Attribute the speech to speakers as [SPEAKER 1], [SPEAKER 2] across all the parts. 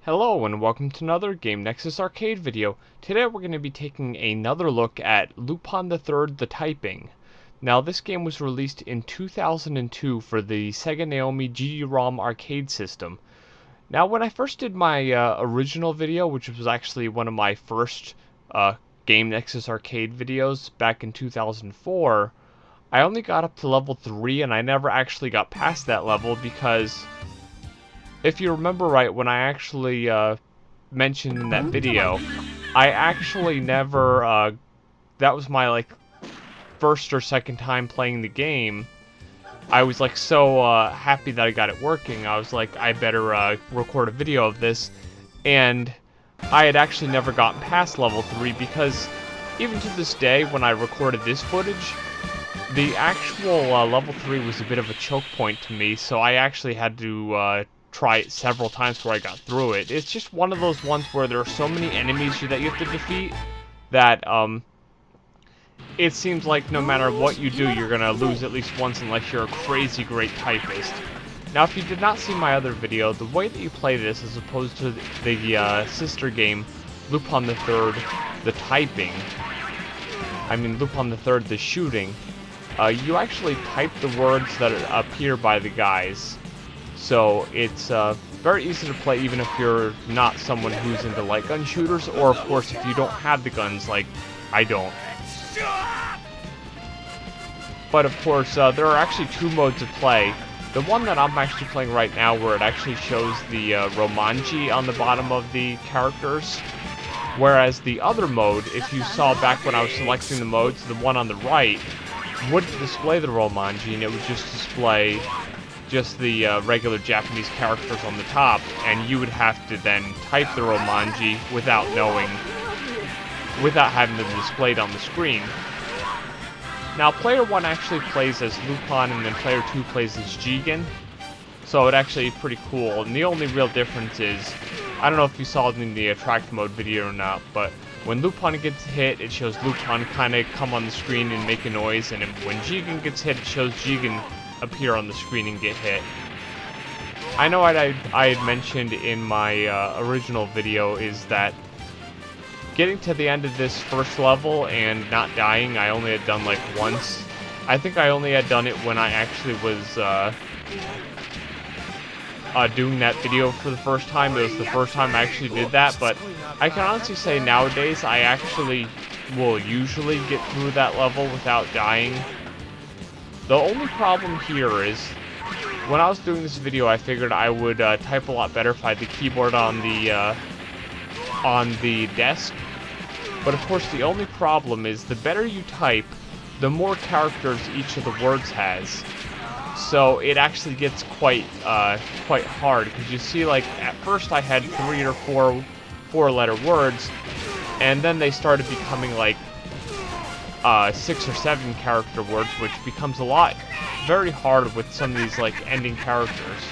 [SPEAKER 1] Hello and welcome to another Game Nexus arcade video. Today we're going to be taking another look at Lupin III: The Typing. Now this game was released in 2002 for the Sega Naomi GD-Rom arcade system. Now when I first did my original video, which was actually one of my first Game Nexus arcade videos back in 2004, I only got up to level 3 and I never actually got past that level because if you remember right, when I actually mentioned in that video, I actually never, that was my first or second time playing the game. I was so happy that I got it working. I was like, I better record a video of this, and I had actually never gotten past level 3 because even to this day, when I recorded this footage, the actual level 3 was a bit of a choke point to me, so I actually had to try it several times before I got through it. It's just one of those ones where there are so many enemies that you have to defeat that it seems like no matter what you do, you're gonna lose at least once unless you're a crazy great typist. Now, if you did not see my other video, the way that you play this as opposed to the sister game, Lupin III: The Typing, Lupin III: The Shooting, you actually type the words that appear by the guys. So it's very easy to play even if you're not someone who's into light gun shooters, or of course if you don't have the guns like I don't. But of course there are actually two modes of play. The one that I'm actually playing right now, where it actually shows the Romanji on the bottom of the characters, whereas the other mode, if you saw back when I was selecting the modes, the one on the right wouldn't display the Romanji, and it would just display just the regular Japanese characters on the top, and you would have to then type the Romanji without having them displayed on the screen. Now, player 1 actually plays as Lupin, and then player 2 plays as Jigen, so it actually is pretty cool. And the only real difference is, I don't know if you saw it in the attract mode video or not, but when Lupin gets hit, it shows Lupin kind of come on the screen and make a noise, and when Jigen gets hit, it shows Jigen appear on the screen and get hit. I know I had mentioned in my original video is that getting to the end of this first level and not dying, I only had done once. I think I only had done it when I actually was doing that video for the first time. It was the first time I actually did that, but I can honestly say nowadays I actually will usually get through that level without dying. The only problem here is, when I was doing this video, I figured I would type a lot better if I had the keyboard on the desk. But of course, the only problem is the better you type, the more characters each of the words has. So it actually gets quite hard, because you see, at first I had 3 or 4-letter words, and then they started becoming 6 or 7 character words, which becomes very hard with some of these ending characters.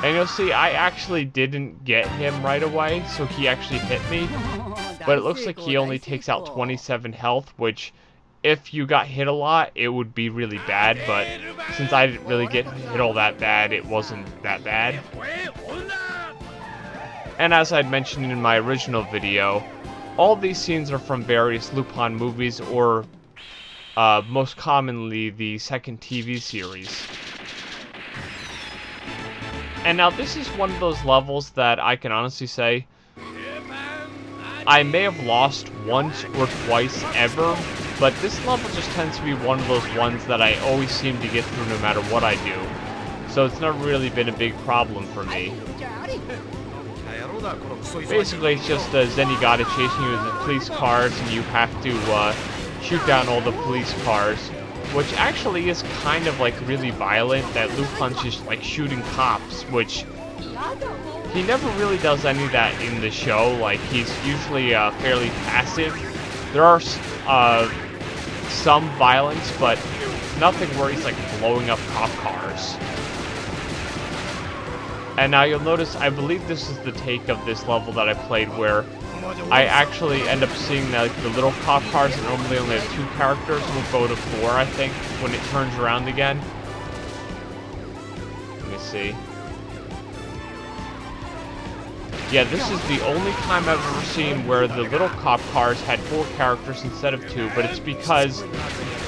[SPEAKER 1] And you'll see I actually didn't get him right away, so he actually hit me, but it looks like he only takes out 27 health, which if you got hit a lot it would be really bad, but since I didn't really get hit all that bad, it wasn't that bad. And as I'd mentioned in my original video, all these scenes are from various Lupin movies, or most commonly the second TV series. And now this is one of those levels that I can honestly say I may have lost once or twice ever, but this level just tends to be one of those ones that I always seem to get through no matter what I do. So it's never really been a big problem for me. Basically, it's just Zenigata chasing you with the police cars, and you have to shoot down all the police cars, which actually is kind of really violent, that Lupin's just shooting cops, which he never really does any of that in the show. He's usually fairly passive. There are some violence, but nothing where he's blowing up cop cars. And now you'll notice, I believe this is the take of this level that I played, where I actually end up seeing the little cop cars that normally only have 2 characters will go to 4, I think, when it turns around again. Let me see. Yeah, this is the only time I've ever seen where the little cop cars had 4 characters instead of 2, but it's because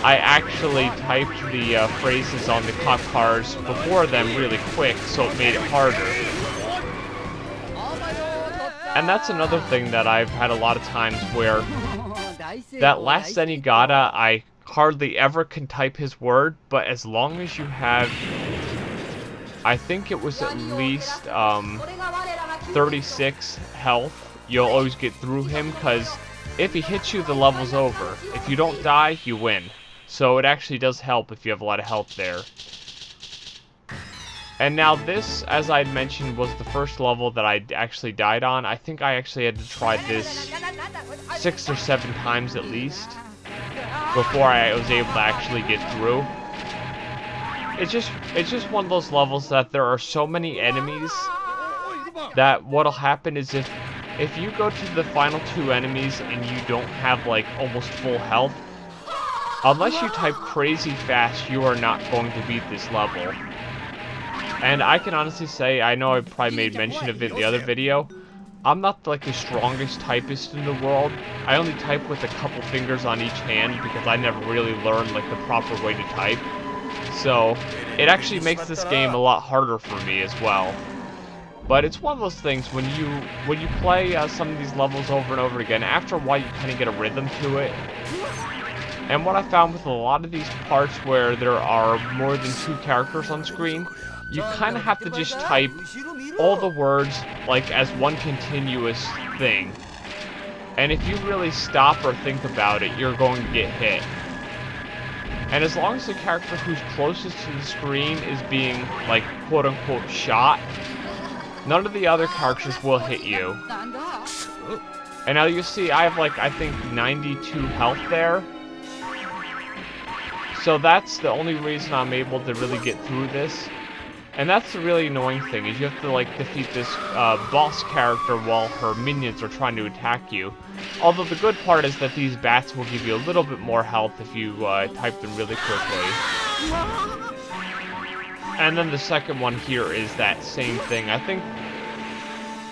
[SPEAKER 1] I actually typed the phrases on the cop cars before them really quick, so it made it harder. And that's another thing that I've had a lot of times where that last Zenigata, I hardly ever can type his word, but as long as you have, I think it was at least 36 health, you'll always get through him, because if he hits you, the level's over. If you don't die, you win. So it actually does help if you have a lot of health there. And now this, as I'd mentioned, was the first level that I actually died on. I think I actually had to try this 6 or 7 times at least before I was able to actually get through. It's just one of those levels that there are so many enemies that what'll happen is if you go to the final 2 enemies and you don't have like almost full health, unless you type crazy fast, you are not going to beat this level. And I can honestly say, I know I probably made mention of it in the other video, I'm not like the strongest typist in the world. I only type with a couple fingers on each hand because I never really learned like the proper way to type. So it actually makes this game a lot harder for me as well. But it's one of those things when you play some of these levels over and over again, after a while you kind of get a rhythm to it. And what I found with a lot of these parts where there are more than 2 characters on screen, you kind of have to just type all the words like as one continuous thing. And if you really stop or think about it, you're going to get hit. And as long as the character who's closest to the screen is being, like, quote-unquote shot, none of the other characters will hit you. And now you see I have, like, I think 92 health there. So that's the only reason I'm able to really get through this. And that's the really annoying thing, is you have to, like, defeat this boss character while her minions are trying to attack you. Although the good part is that these bats will give you a little bit more health if you type them really quickly. And then the second one here is that same thing.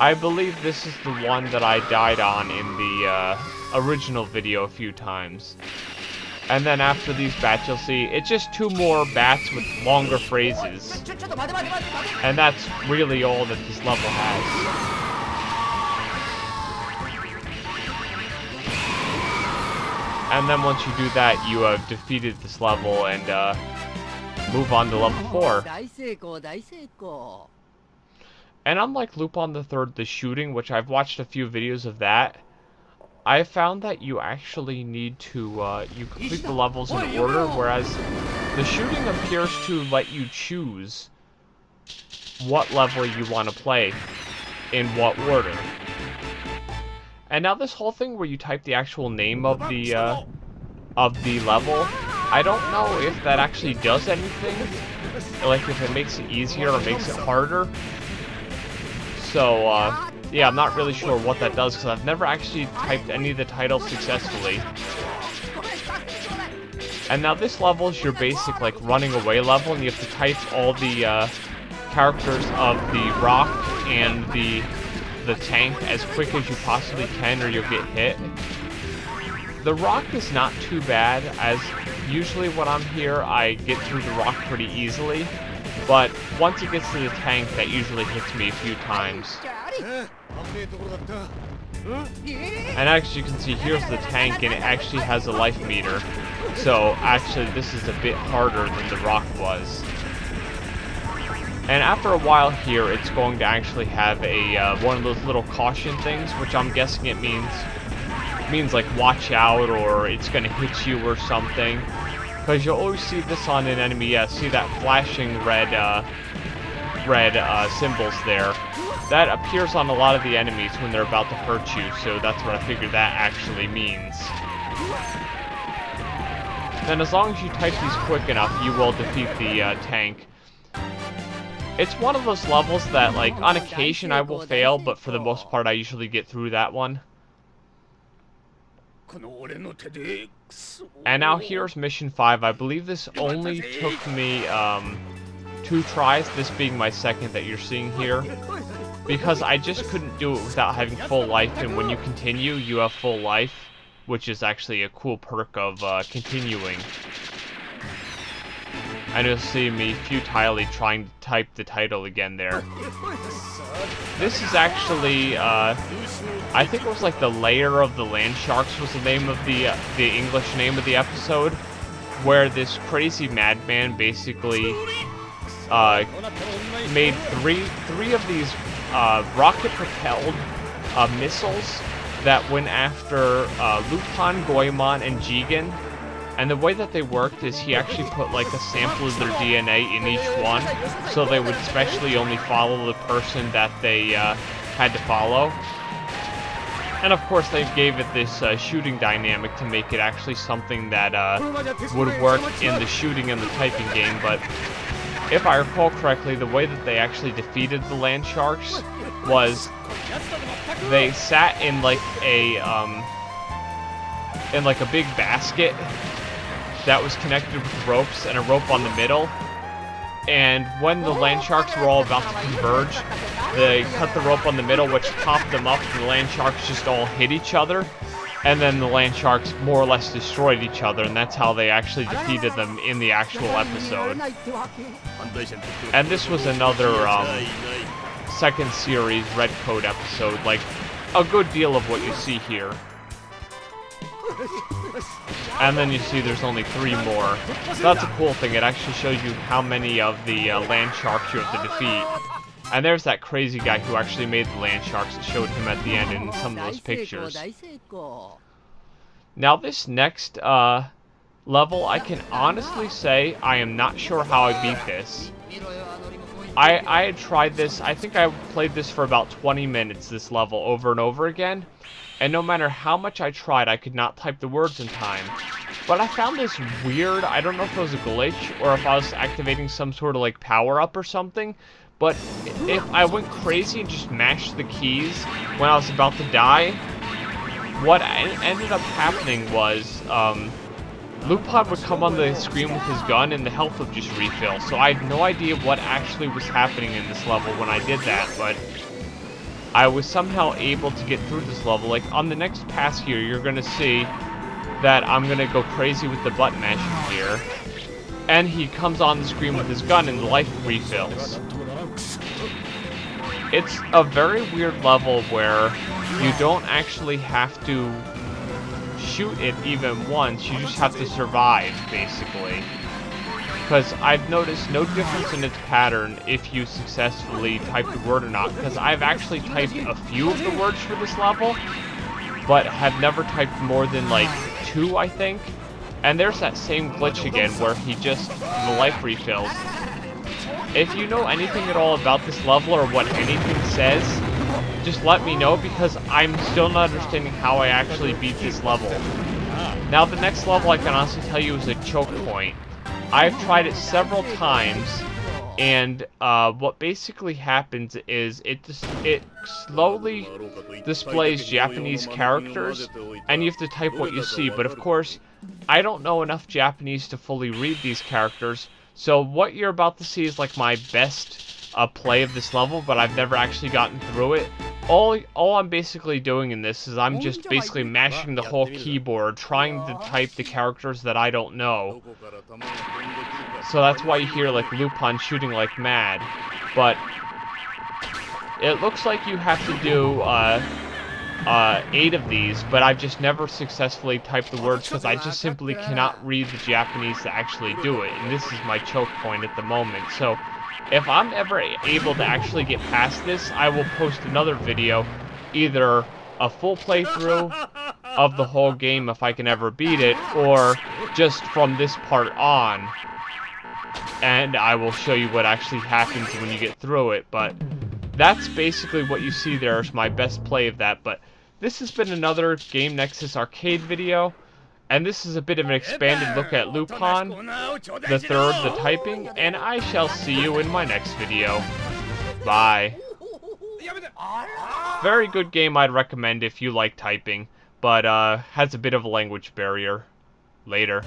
[SPEAKER 1] I believe this is the one that I died on in the original video a few times. And then after these bats, you'll see it's just 2 more bats with longer phrases. And that's really all that this level has. And then once you do that, you have defeated this level and move on to level 4. And unlike Lupin the Third, the shooting, which I've watched a few videos of that, I found that you actually need to, you complete the levels in order, whereas the shooting appears to let you choose what level you want to play in what order. And now this whole thing where you type the actual name of the level, I don't know if that actually does anything, like if it makes it easier or makes it harder. So, yeah, I'm not really sure what that does, because I've never actually typed any of the titles successfully. And now this level is your basic, like, running away level, and you have to type all the characters of the rock and the tank as quick as you possibly can, or you'll get hit. The rock is not too bad, as usually when I'm here, I get through the rock pretty easily. But once it gets to the tank, that usually hits me a few times. And as you can see, here's the tank, and it actually has a life meter. So actually, this is a bit harder than the rock was. And after a while here, it's going to actually have a one of those little caution things, which I'm guessing it means like watch out, or it's going to hit you or something. Because you'll always see this on an enemy. Yeah, see that flashing red symbols there. That appears on a lot of the enemies when they're about to hurt you, so that's what I figured that actually means. Then as long as you type these quick enough, you will defeat the tank. It's one of those levels that, like, on occasion I will fail, but for the most part I usually get through that one. And now here's mission 5. I believe this only took me 2 tries, this being my second that you're seeing here. because I just couldn't do it without having full life, and when you continue, you have full life, which is actually a cool perk of continuing. And you'll see me futilely trying to type the title again there. This is actually, I think it was like the Lair of the Land Sharks was the name of the English name of the episode, where this crazy madman basically made three of these rocket-propelled missiles that went after Lupin, Goemon, and Jigen. And the way that they worked is he actually put like a sample of their DNA in each one, so they would specially only follow the person that they had to follow. And of course they gave it this shooting dynamic to make it actually something that would work in the shooting and the typing game, but if I recall correctly, the way that they actually defeated the Land Sharks was they sat in like a big basket that was connected with ropes and a rope on the middle. And when the Land Sharks were all about to converge, they cut the rope on the middle, which popped them up, and the Land Sharks just all hit each other. And then the Land Sharks more or less destroyed each other, and that's how they actually defeated them in the actual episode. And this was another second series Red Code episode, like a good deal of what you see here. And then you see there's only 3 more. So that's a cool thing, it actually shows you how many of the Land Sharks you have to defeat. And there's that crazy guy who actually made the Land Sharks. It showed him at the end in some of those pictures. Now this next level, I can honestly say I am not sure how I beat this. I had tried this, I think I played this for about 20 minutes, this level, over and over again. And no matter how much I tried, I could not type the words in time. But I found this weird, I don't know if it was a glitch, or if I was activating some sort of like power-up or something. But if I went crazy and just mashed the keys when I was about to die, what ended up happening was, Lupin would come on the screen with his gun and the health would just refill. So I had no idea what actually was happening in this level when I did that, but I was somehow able to get through this level. Like, on the next pass here, you're going to see that I'm going to go crazy with the button mashing here. And he comes on the screen with his gun and the life refills. It's a very weird level where you don't actually have to shoot it even once, you just have to survive, basically. Because I've noticed no difference in its pattern if you successfully type the word or not, because I've actually typed a few of the words for this level, but have never typed more than like 2, I think. And there's that same glitch again where he just, the life refills. If you know anything at all about this level or what anything says, just let me know, because I'm still not understanding how I actually beat this level. Now the next level I can honestly tell you is a choke point. I've tried it several times, and what basically happens is it slowly displays Japanese characters, and you have to type what you see. But of course, I don't know enough Japanese to fully read these characters, so what you're about to see is like my best play of this level, but I've never actually gotten through it. All I'm basically doing in this is I'm just basically mashing the whole keyboard, trying to type the characters that I don't know. So that's why you hear like Lupin shooting like mad. But it looks like you have to do 8 of these, but I've just never successfully typed the words because I just simply cannot read the Japanese to actually do it. And this is my choke point at the moment. So if I'm ever able to actually get past this, I will post another video, either a full playthrough of the whole game if I can ever beat it, or just from this part on, and I will show you what actually happens when you get through it. But that's basically what you see there is my best play of that. But this has been another Game Nexus arcade video. And this is a bit of an expanded look at Lupin the Third, the typing, and I shall see you in my next video. Bye. Very good game, I'd recommend if you like typing, but has a bit of a language barrier. Later.